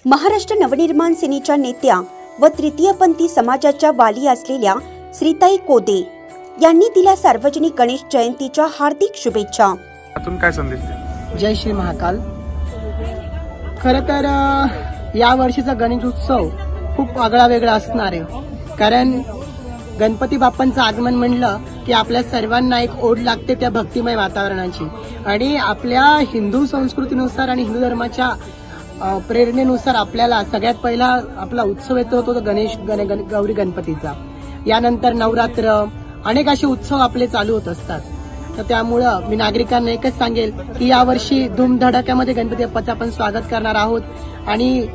महाराष्ट्र नवनिर्माण सेनेच्या नेत्या व तृतीयपंथी समाजाच्या वाली असलेल्या श्रीताई कोदे यांनी दिल्या सार्वजनिक गणेश जयंतीच्या हार्दिक शुभेच्छा। काय संदेश? जय श्री महाकाल। खरं तर या वर्षीचा गणेश उत्सव खूप आगळा वेगळा असणार आहे, कारण गणपती बाप्पांचं आगमन म्हणलं की आपल्या सर्वांना एक ओढ लागते त्या भक्तिमय वातावरणाची, आणि आपल्या हिंदू संस्कृतीनुसार आणि हिंदू धर्माच्या प्रेरणेनुसार आपल्याला सगळ्यात पहिला आपला उत्सव येतो तो गौरी गणपतीचा। यानंतर नवरात्र, अनेक असे उत्सव आपले चालू होत असतात। तर त्यामुळं मी नागरिकांना एकच सांगेल की यावर्षी धूमधडाक्यामध्ये गणपती बाप्पाचं आपण स्वागत करणार आहोत, आणि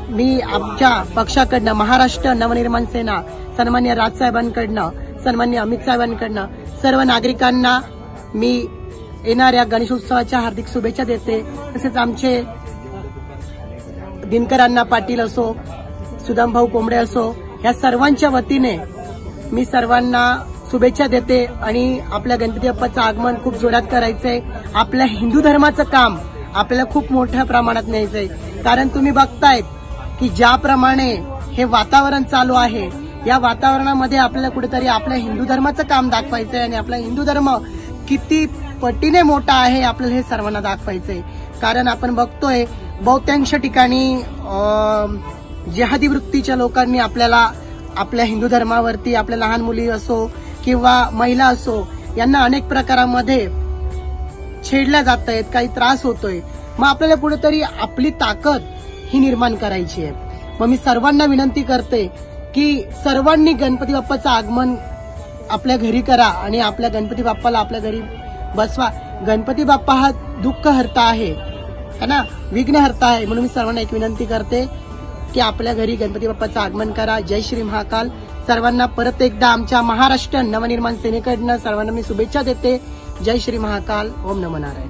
मी आमच्या पक्षाकडनं महाराष्ट्र नवनिर्माण सेना सन्मान्य राजसाहेबांकडनं, सन्मान्य अमित साहेबांकडनं सर्व नागरिकांना मी येणाऱ्या गणेशोत्सवाच्या हार्दिक शुभेच्छा देते। तसेच आमचे दिनकरांना पाटील असो, सुदामभाऊ कोंबडे असो, या सर्वांच्या वतीने मी सर्वांना शुभेच्छा देते। आणि आपल्या गणपती बाप्पाचं आगमन खूप जोरात करायचंय। आपल्या हिंदू धर्माचं काम आपल्याला खूप मोठ्या प्रमाणात न्यायचंय, कारण तुम्ही बघतायत की ज्याप्रमाणे हे वातावरण चालू आहे, या वातावरणामध्ये आपल्याला कुठेतरी आपल्या हिंदू धर्माचं काम दाखवायचंय, आणि आपला हिंदू धर्म किती पटीने मोठा आहे आपल्याला हे सर्वांना दाखवायचंय। कारण आपण बघतोय बहुतांश ठिकाणी जिहादी वृत्तीच्या लोकांनी आपल्याला आपल्या हिंदू धर्मावरती, आपल्या लहान मुली असो किंवा महिला असो, यांना अनेक प्रकारामध्ये छेडल्या जात आहेत, काही त्रास होतोय। मग आपल्याला कुठेतरी आपली ताकद ही निर्माण करायची आहे। मग मी सर्वांना विनंती करते की सर्वांनी गणपती बाप्पाचं आगमन आपल्या घरी करा आणि आपल्या गणपती बाप्पाला आपल्या घरी बसवा। गणपती बाप्पा हा दुःख हरता आहे ना, विघ्न हरता आहे, म्हणून मी सर्वांना एक विनंती करते की आपल्या घरी गणपती बाप्पाचं आगमन करा। जय श्री महाकाल। सर्वांना परत एकदा आमच्या महाराष्ट्र नवनिर्माण सेनेकडनं सर्वांना मी शुभेच्छा देते। जय श्री महाकाल। ओम नमो नारायण।